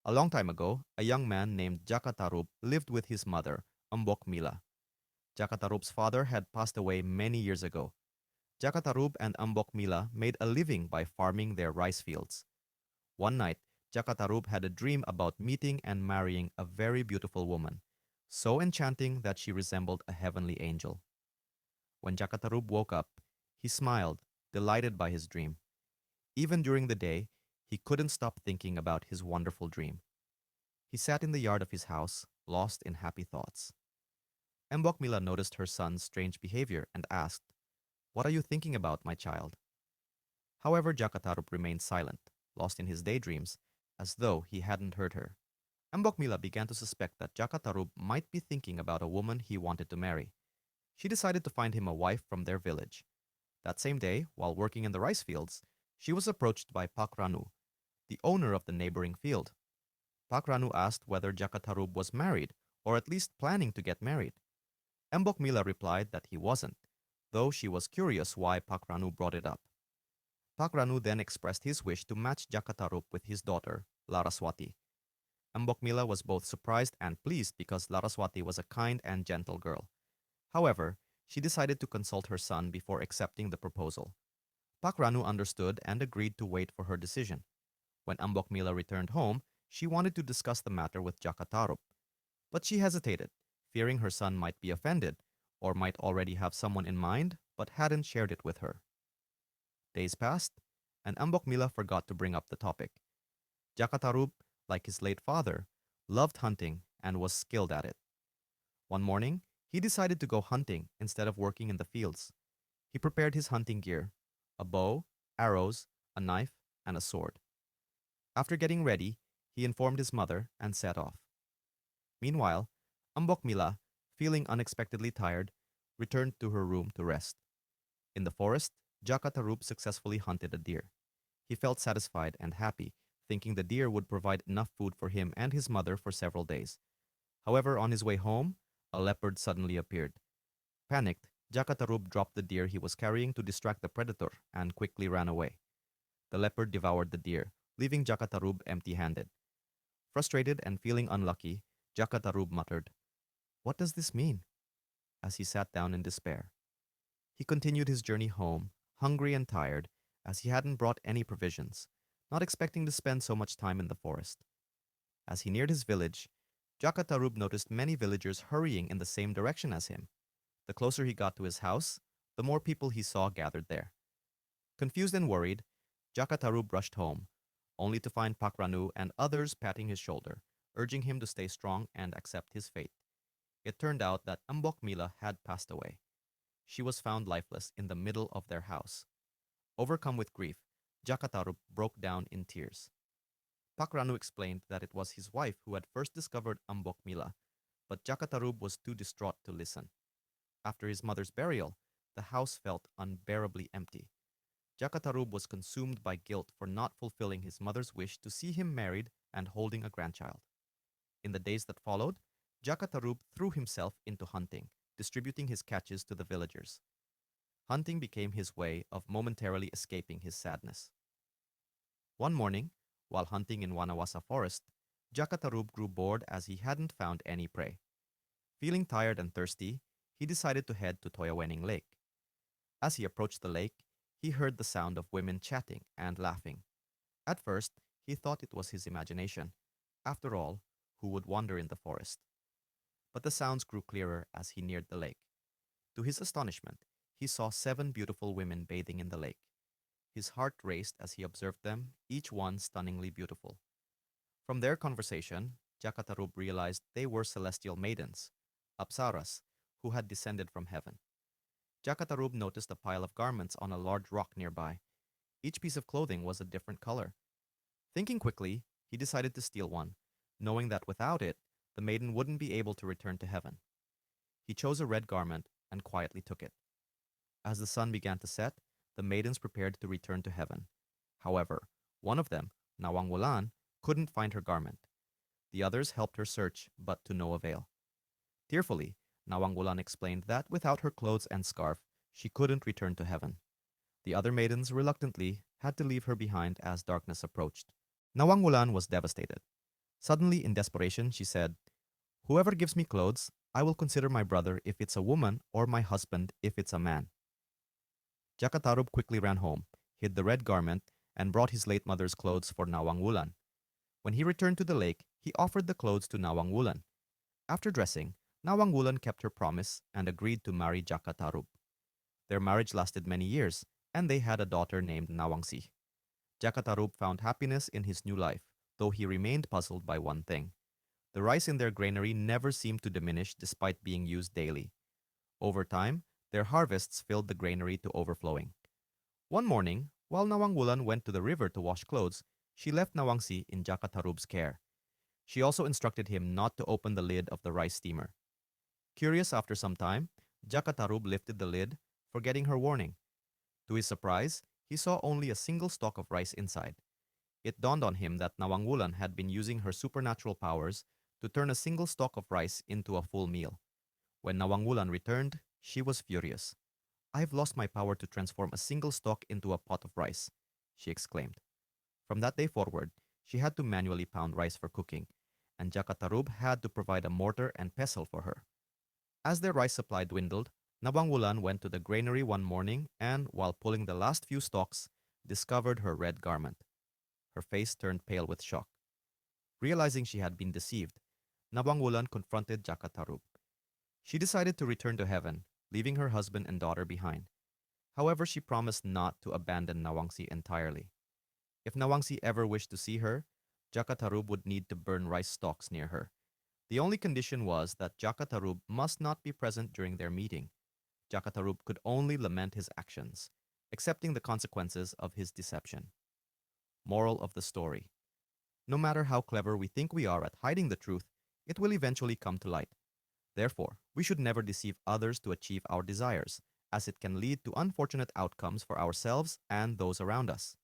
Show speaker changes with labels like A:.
A: A long time ago, a young man named Jaka Tarub lived with his mother, Ambok Mila. Jaka Tarub's father had passed away many years ago. Jaka Tarub and Ambok Mila made a living by farming their rice fields. One night, Jaka Tarub had a dream about meeting and marrying a very beautiful woman, so enchanting that she resembled a heavenly angel. When Jaka Tarub woke up, he smiled, delighted by his dream. Even during the day, he couldn't stop thinking about his wonderful dream. He sat in the yard of his house, lost in happy thoughts. Mbok Mila noticed her son's strange behavior and asked, "What are you thinking about, my child?" However, Jaka Tarub remained silent, lost in his daydreams, as though he hadn't heard her. Mbok Mila began to suspect that Jaka Tarub might be thinking about a woman he wanted to marry. She decided to find him a wife from their village. That same day, while working in the rice fields, she was approached by Pak Ranu, the owner of the neighboring field. Pak Ranu asked whether Jaka Tarub was married, or at least planning to get married. Mbok Mila replied that he wasn't, though she was curious why Pak Ranu brought it up. Pak Ranu then expressed his wish to match Jaka Tarub with his daughter, Laraswati. Mbok Mila was both surprised and pleased because Laraswati was a kind and gentle girl. However, she decided to consult her son before accepting the proposal. Pak Ranu understood and agreed to wait for her decision. When Mbok Mila returned home, she wanted to discuss the matter with Jaka Tarub, but she hesitated, fearing her son might be offended or might already have someone in mind but hadn't shared it with her. Days passed, and Mbok Mila forgot to bring up the topic. Jaka Tarub, like his late father, loved hunting and was skilled at it. One morning, he decided to go hunting instead of working in the fields. He prepared his hunting gear: a bow, arrows, a knife, and a sword. After getting ready, he informed his mother and set off. Meanwhile, Ambok Mila, feeling unexpectedly tired, returned to her room to rest. In the forest, Jaka Tarub successfully hunted a deer. He felt satisfied and happy, thinking the deer would provide enough food for him and his mother for several days. However, on his way home, a leopard suddenly appeared. Panicked, Jaka Tarub dropped the deer he was carrying to distract the predator and quickly ran away. The leopard devoured the deer, leaving Jaka Tarub empty-handed. Frustrated and feeling unlucky, Jaka Tarub muttered, "What does this mean?" as he sat down in despair. He continued his journey home, hungry and tired, as he hadn't brought any provisions, not expecting to spend so much time in the forest. As he neared his village, Jaka Tarub noticed many villagers hurrying in the same direction as him. The closer he got to his house, the more people he saw gathered there. Confused and worried, Jaka Tarub rushed home, only to find Pakranu and others patting his shoulder, urging him to stay strong and accept his fate. It turned out that Ambok Mila had passed away. She was found lifeless in the middle of their house. Overcome with grief, Jaka Tarub broke down in tears. Pakranu explained that it was his wife who had first discovered Ambok Mila, but Jaka Tarub was too distraught to listen. After his mother's burial, the house felt unbearably empty. Jaka Tarub was consumed by guilt for not fulfilling his mother's wish to see him married and holding a grandchild. In the days that followed, Jaka Tarub threw himself into hunting, distributing his catches to the villagers. Hunting became his way of momentarily escaping his sadness. One morning, while hunting in Wanawasa forest, Jaka Tarub grew bored as he hadn't found any prey. Feeling tired and thirsty, he decided to head to Toyawening Lake. As he approached the lake, he heard the sound of women chatting and laughing. At first, he thought it was his imagination. After all, who would wander in the forest? But the sounds grew clearer as he neared the lake. To his astonishment, he saw 7 beautiful women bathing in the lake. His heart raced as he observed them, each one stunningly beautiful. From their conversation, Jaka Tarub realized they were celestial maidens, apsaras, who had descended from heaven. Jaka Tarub noticed a pile of garments on a large rock nearby. Each piece of clothing was a different color. Thinking quickly, he decided to steal one, knowing that without it, the maiden wouldn't be able to return to heaven. He chose a red garment and quietly took it. As the sun began to set, the maidens prepared to return to heaven. However, one of them, Nawangwulan, couldn't find her garment. The others helped her search, but to no avail. Tearfully, Nawangwulan explained that without her clothes and scarf, she couldn't return to heaven. The other maidens reluctantly had to leave her behind as darkness approached. Nawangwulan was devastated. Suddenly, in desperation, she said, "Whoever gives me clothes, I will consider my brother if it's a woman or my husband if it's a man." Jaka Tarub quickly ran home, hid the red garment, and brought his late mother's clothes for Nawangwulan. When he returned to the lake, he offered the clothes to Nawangwulan. After dressing, Nawangwulan kept her promise and agreed to marry Jaka Tarub. Their marriage lasted many years, and they had a daughter named Nawangsi. Jaka Tarub found happiness in his new life, though he remained puzzled by one thing. The rice in their granary never seemed to diminish despite being used daily. Over time, their harvests filled the granary to overflowing. One morning, while Nawangwulan went to the river to wash clothes, she left Nawangsi in Jaka Tarub's care. She also instructed him not to open the lid of the rice steamer. Curious after some time, Jaka Tarub lifted the lid, forgetting her warning. To his surprise, he saw only a single stalk of rice inside. It dawned on him that Nawangwulan had been using her supernatural powers to turn a single stalk of rice into a full meal. When Nawangwulan returned, she was furious. "I've lost my power to transform a single stalk into a pot of rice," she exclaimed. From that day forward, she had to manually pound rice for cooking, and Jaka Tarub had to provide a mortar and pestle for her. As their rice supply dwindled, Nawangwulan went to the granary one morning and, while pulling the last few stalks, discovered her red garment. Her face turned pale with shock. Realizing she had been deceived, Nawangwulan confronted Jaka Tarub. She decided to return to heaven, leaving her husband and daughter behind. However, she promised not to abandon Nawangsi entirely. If Nawangsi ever wished to see her, Jaka Tarub would need to burn rice stalks near her. The only condition was that Jaka Tarub must not be present during their meeting. Jaka Tarub could only lament his actions, accepting the consequences of his deception. Moral of the story: no matter how clever we think we are at hiding the truth, it will eventually come to light. Therefore, we should never deceive others to achieve our desires, as it can lead to unfortunate outcomes for ourselves and those around us.